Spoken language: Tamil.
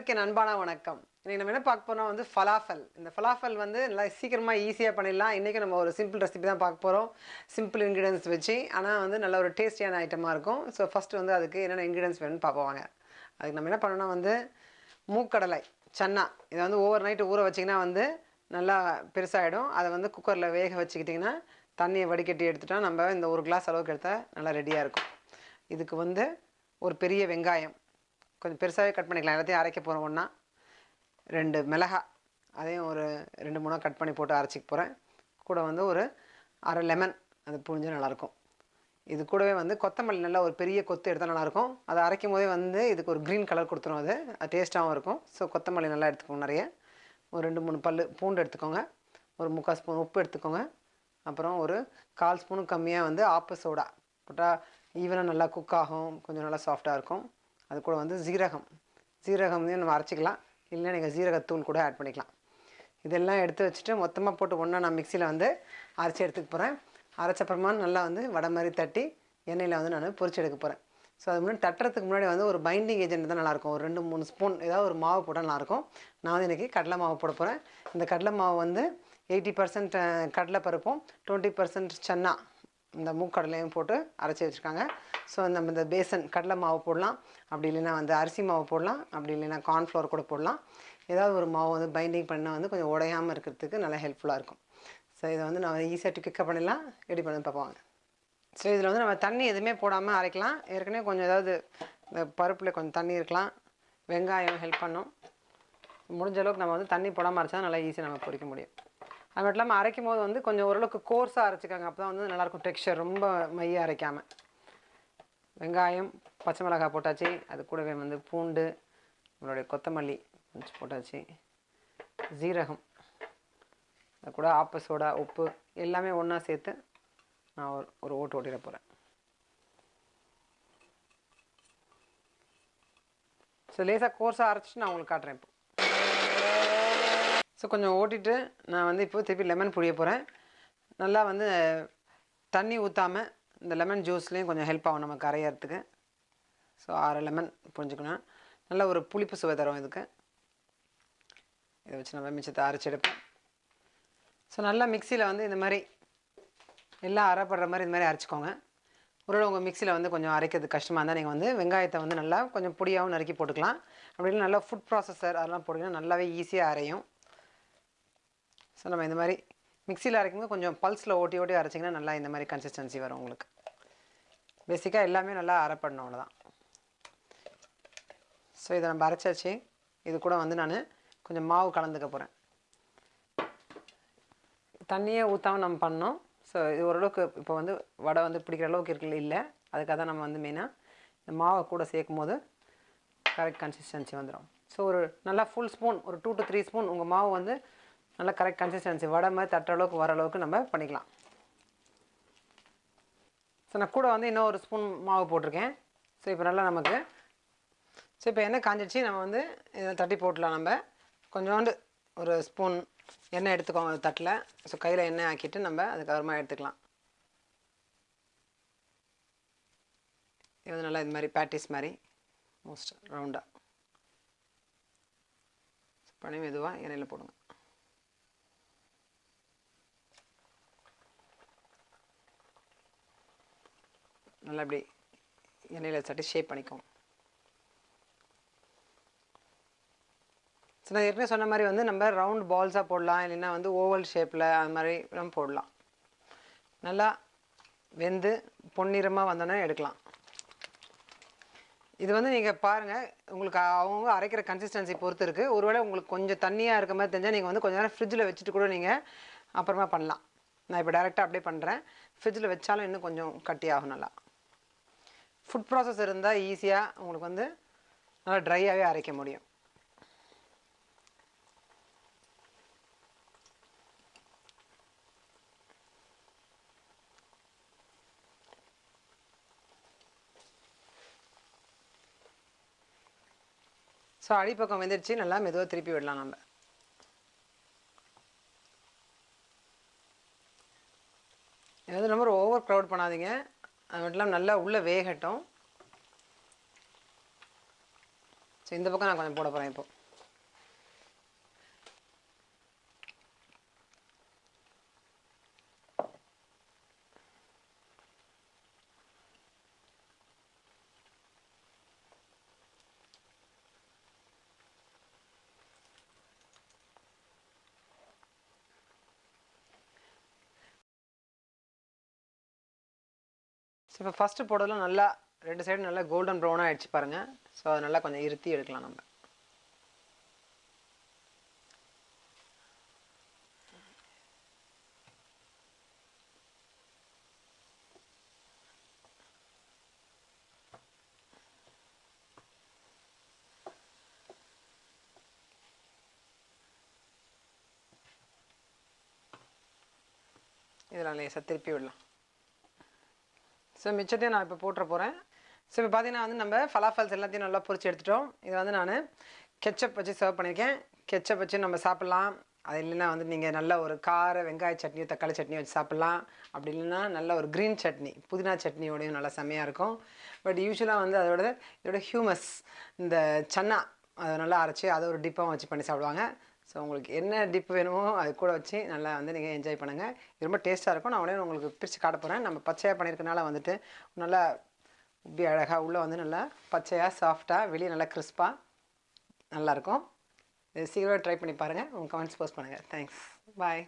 அனைவருக்கு என் அன்பான வணக்கம். இன்னைக்கு நம்ம என்ன பார்க்க போறோம் வந்து ஃபலாஃபல். இந்த ஃபலாஃபல் வந்து நல்லா சீக்கிரமா ஈஸியா பண்ணிடலாம். இன்னைக்கு நம்ம ஒரு சிம்பிள் ரெசிபி தான் பார்க்க போறோம். சிம்பிள் இன்கிரிடியன்ட்ஸ் வச்சு ஆனா வந்து நல்ல ஒரு டேஸ்டியான ஐட்டமா இருக்கும். ஸோ ஃபர்ஸ்ட் வந்து அதுக்கு என்னென்ன இன்கிரிடியன்ட்ஸ் வேணும்னு பார்ப்போம் வாங்க. அதுக்கு நம்ம என்ன பண்ணணும்னா வந்து மூக்கடலை, சன்னா இதை வந்து ஓவர் நைட் ஊற வச்சிங்கன்னா வந்து நல்லா பெருசாகிடும். அதை வந்து குக்கரில் வேக வச்சுக்கிட்டிங்கன்னா தண்ணியை வடிகட்டி எடுத்துட்டா நம்ம இந்த ஒரு கிளாஸ் அளவுக்கு எடுத்தால் நல்லா ரெடியாக இருக்கும். இதுக்கு வந்து ஒரு பெரிய வெங்காயம் கொஞ்சம் பெருசாகவே கட் பண்ணிக்கலாம். எல்லாத்தையும் அரைக்க போகிறோம் ஒன்றா. 2 மிளகாய் அதையும் ஒரு 2-3 கட் பண்ணி போட்டு அரைச்சிக்க போகிறேன். கூட வந்து ஒரு அரை லெமன் அது புழிஞ்சு நல்லாயிருக்கும். இது கூடவே வந்து கொத்தமல்லி நல்லா ஒரு பெரிய கொத்து எடுத்தால் நல்லாயிருக்கும். அதை அரைக்கும் போதே வந்து இதுக்கு ஒரு க்ரீன் கலர் கொடுத்துரும். அது டேஸ்ட்டாகவும் இருக்கும். ஸோ கொத்தமல்லி நல்லா எடுத்துக்கோங்க. நிறைய ஒரு 2-3 பல் பூண்டு எடுத்துக்கோங்க. ஒரு 3/4 ஸ்பூன் உப்பு எடுத்துக்கோங்க. அப்புறம் ஒரு 1/4 ஸ்பூனுக்கு கம்மியாக வந்து ஆப்ப சோடா போட்டால் ஈவனாக நல்லா குக் ஆகும், கொஞ்சம் நல்லா சாஃப்டாக இருக்கும். அது கூட வந்து ஜீரகம் நம்ம அரைச்சிக்கலாம். இல்லை நீங்கள் ஜீரகத்தூள் கூட ஆட் பண்ணிக்கலாம். இதெல்லாம் எடுத்து வச்சுட்டு மொத்தமாக போட்டு ஒன்றா நான் மிக்சியில் வந்து அரைச்சி எடுத்துக்க போகிறேன். அரைச்சப்புறமா நல்லா வந்து வடை மாதிரி தட்டி எண்ணெயில் வந்து நான் பொரிச்சு எடுக்க போகிறேன். ஸோ அது முன்னாடி தட்டுறதுக்கு முன்னாடி வந்து ஒரு பைண்டிங் ஏஜென்ட் தான் நல்லாயிருக்கும். ஒரு 2-3 ஸ்பூன் ஏதாவது ஒரு மாவு போட்டால் நல்லாயிருக்கும். நான் வந்து இன்றைக்கி கடலை மாவு போட போகிறேன். இந்த கடலை மாவு வந்து 80% கடலை பருப்பும் 20% சன்னா இந்த மூக்கடலையும் போட்டு அரைச்சி வச்சுருக்காங்க. ஸோ நம்ம இந்த பேசன் கடலை மாவு போடலாம், அப்படி இல்லைன்னா வந்து அரிசி மாவு போடலாம், அப்படி இல்லைன்னா கார்ன்ஃப்ளவர் கூட போடலாம். ஏதாவது ஒரு மாவு வந்து பைண்டிங் பண்ணால் வந்து கொஞ்சம் உடையாமல் இருக்கிறதுக்கு நல்லா ஹெல்ப்ஃபுல்லாக இருக்கும். ஸோ இதை வந்து நம்ம ஈஸியாக குயிக்காக பண்ணிடலாம். ரெடி பண்ணி பார்ப்பாங்க. ஸோ இதில் வந்து நம்ம தண்ணி எதுவுமே போடாமல் அரைக்கலாம். ஏற்கனவே கொஞ்சம் ஏதாவது இந்த பருப்பில் கொஞ்சம் தண்ணி இருக்கலாம். வெங்காயம் ஹெல்ப் பண்ணும். முடிஞ்ச அளவுக்கு நம்ம வந்து தண்ணி போடாமல் அரைச்சா நல்லா ஈஸியாக நம்ம பொரிக்க முடியும். அது மட்டும் இல்லாமல் அரைக்கும் போது வந்து கொஞ்சம் ஓரளவுக்கு கோர்ஸாக அரைச்சிக்காங்க. அப்போ தான் வந்து நல்லாயிருக்கும் டெக்ஸ்சர், ரொம்ப மையாக அரைக்காமல். வெங்காயம், பச்சை மிளகாய் போட்டாச்சு. அது கூடவே வந்து பூண்டு, நம்மளுடைய கொத்தமல்லி கொஞ்சம் போட்டாச்சு, ஜீரகம், அது கூட ஆப்ப சோடா, உப்பு எல்லாமே ஒன்றா சேர்த்து நான் ஒரு ஓட்டு ஓட்டிட போகிறேன். ஸோ லேசாக கோர்ஸாக அரைச்சிட்டு நான் உங்களுக்கு காட்டுறேன் இப்போ. ஸோ கொஞ்சம் ஓட்டிட்டு நான் வந்து இப்போ திருப்பி லெமன் புழிய போகிறேன். நல்லா வந்து தண்ணி ஊற்றாமல் இந்த லெமன் ஜூஸ்லேயும் கொஞ்சம் ஹெல்ப் ஆகும் நமக்கு அரையிறதுக்கு. So 6 lemon புழிஞ்சுக்கணும். நல்ல ஒரு புளிப்பு சுவை தரும் இதுக்கு. இதை வச்சு நம்ம மிச்சத்தை அரைச்சி எடுப்போம். ஸோ நல்லா மிக்சியில் வந்து இந்த மாதிரி எல்லாம் அரைப்படுற மாதிரி இந்த மாதிரி அரைச்சிக்கோங்க. ஒருவேளை உங்கள் மிக்சியில் வந்து கொஞ்சம் அரைக்கிறது கஷ்டமாக இருந்தால் நீங்கள் வந்து வெங்காயத்தை வந்து நல்லா கொஞ்சம் பொடியாகவும் நறுக்கி போட்டுக்கலாம். அப்படி இல்லை நல்லா ஃபுட் ப்ராசஸர் அதெல்லாம் போட்டிங்கன்னா நல்லாவே ஈஸியாக அரையும். ஸோ நம்ம இந்த மாதிரி மிக்சியில் அரைக்கும்போது கொஞ்சம் பல்ஸில் ஓட்டி அரைச்சிங்கன்னா நல்லா இந்த மாதிரி கன்சிஸ்டன்சி வரும் உங்களுக்கு. பேசிக்காக எல்லாமே நல்லா அரைப்படணும், அவ்வளோதான். ஸோ இதை நம்ம அரைச்சாச்சு. இது கூட வந்து நான் கொஞ்சம் மாவு கலந்துக்க போகிறேன். தண்ணியே ஊற்றாமல் நம்ம பண்ணோம். ஸோ இது ஓரளவுக்கு இப்போ வந்து வடை வந்து பிடிக்கிற அளவுக்கு இருக்குல்ல, இல்லை அதுக்காக தான் நம்ம வந்து மெயினாக இந்த மாவை கூட சேர்க்கும் போது கரெக்ட் கன்சிஸ்டன்சி வந்துடும். ஸோ ஒரு நல்லா ஃபுல் ஸ்பூன், ஒரு 2 to 3 ஸ்பூன் உங்கள் மாவு வந்து நல்லா கரெக்ட் கன்சிஸ்டன்சி வடை மாதிரி தட்டுற அளவுக்கு வர அளவுக்கு நம்ம பண்ணிக்கலாம். ஸோ நான் கூட வந்து இன்னும் ஒரு ஸ்பூன் மாவு போட்டிருக்கேன். ஸோ இப்போ நல்லா நமக்கு இப்போ எண்ணெய் காஞ்சிடுச்சு. நம்ம வந்து இதை தட்டி போட்டலாம். நம்ம கொஞ்சோண்டு ஒரு ஸ்பூன் எண்ணெய் எடுத்துக்கோங்க ஒரு தட்டில். ஸோ கையில் எண்ணெய் ஆக்கிட்டு நம்ம அதுக்கப்புறமா எடுத்துக்கலாம். இது வந்து நல்லா இது மாதிரி பேட்டிஸ் மாதிரி மோஸ்ட் ரவுண்டாக பண்ணி மெதுவாக எண்ணெயில் போடுங்க. நல்லா இப்படி எண்ணெயில் தட்டி ஷேப் பண்ணிக்கோங்க. ஸோ நான் ஏற்கனவே சொன்ன மாதிரி வந்து நம்ம ரவுண்ட் பால்ஸாக போடலாம், இல்லைன்னா வந்து ஓவல் ஷேப்பில் அது மாதிரி நம்ம போடலாம். நல்லா வெந்து பொன்னிறமாக வந்தோன்னே எடுக்கலாம். இது வந்து நீங்கள் பாருங்கள், உங்களுக்கு அவங்க அரைக்கிற கன்சிஸ்டன்சி பொறுத்து இருக்குது. ஒருவேளை உங்களுக்கு கொஞ்சம் தண்ணியாக இருக்க மாதிரி தெரிஞ்சால் நீங்கள் வந்து கொஞ்சம் நேரம் ஃப்ரிட்ஜில் வச்சுட்டு கூட நீங்கள் அப்புறமா பண்ணலாம். நான் இப்போ டேரெக்டாக அப்படியே பண்ணுறேன். ஃப்ரிட்ஜில் வச்சாலும் இன்னும் கொஞ்சம் கட்டி ஆகும். நல்லா ஃபுட் ப்ராசஸ் இருந்தால் ஈஸியாக உங்களுக்கு வந்து நல்லா ட்ரையாகவே அரைக்க முடியும். ஸோ அடிப்பக்கம் வெந்துடுச்சு. நல்லா மெதுவாக திருப்பி விடலாம். நம்ம எதாவது ரொம்ப ஓவர் க்ரௌட் பண்ணாதீங்க. அது மட்டும் இல்லாமல் நல்லா உள்ளே வேகட்டும். ஸோ இந்த பக்கம் நான் கொஞ்சம் போட போகிறேன் இப்போது. இப்போ ஃபஸ்ட்டு போடுறதுல நல்லா 2 சைடு நல்லா கோல்டன் ப்ரௌனாக ஆகிடுச்சு பாருங்கள். ஸோ அதை நல்லா கொஞ்சம் இருத்தி எடுக்கலாம் நம்ம. இதெல்லாம் லேசாக திருப்பி விடலாம். ஸோ மிச்சத்தையும் நான் இப்போ போட்டுற போகிறேன். ஸோ இப்போ பார்த்தீங்கன்னா வந்து நம்ம ஃபலாஃபல்ஸ் எல்லாத்தையும் நல்லா பொரிச்சு எடுத்துட்டோம். இதை வந்து நான் கெச்சப் வச்சு சர்வ் பண்ணியிருக்கேன். கெச்சப் வச்சு நம்ம சாப்பிட்லாம். அது இல்லைன்னா வந்து நீங்கள் நல்ல ஒரு கார வெங்காய சட்னியோ தக்காளி சட்னியோ வச்சு சாப்பிட்லாம். அப்படி இல்லைன்னா நல்ல ஒரு க்ரீன் சட்னி புதினா சட்னியோடையும் நல்லா செம்மையாக இருக்கும். பட் யூஸ்வலாக வந்து இதோட ஹியூமஸ் இந்த சன்னா அதை நல்லா அரைச்சி அதை ஒரு டிப்பாக வச்சு பண்ணி சாப்பிடுவாங்க. ஸோ உங்களுக்கு என்ன டிப் வேணுமோ அது கூட வச்சு நல்லா வந்து நீங்கள் என்ஜாய் பண்ணுங்கள். இது ரொம்ப டேஸ்ட்டாக இருக்கும். நான் உடனே உங்களுக்கு பிரித்து காட்ட போகிறேன். நம்ம பச்சையாக பண்ணியிருக்கனால வந்துட்டு நல்லா உப்பி அழகாக உள்ளே வந்து நல்லா பச்சையாக சாஃப்டாக வெளியே நல்லா கிறிஸ்பாக நல்லாயிருக்கும். இது சீக்கிரமாக ட்ரை பண்ணி பாருங்கள். உங்கள் கமெண்ட்ஸ் போஸ்ட் பண்ணுங்கள். தேங்க்ஸ். பாய்.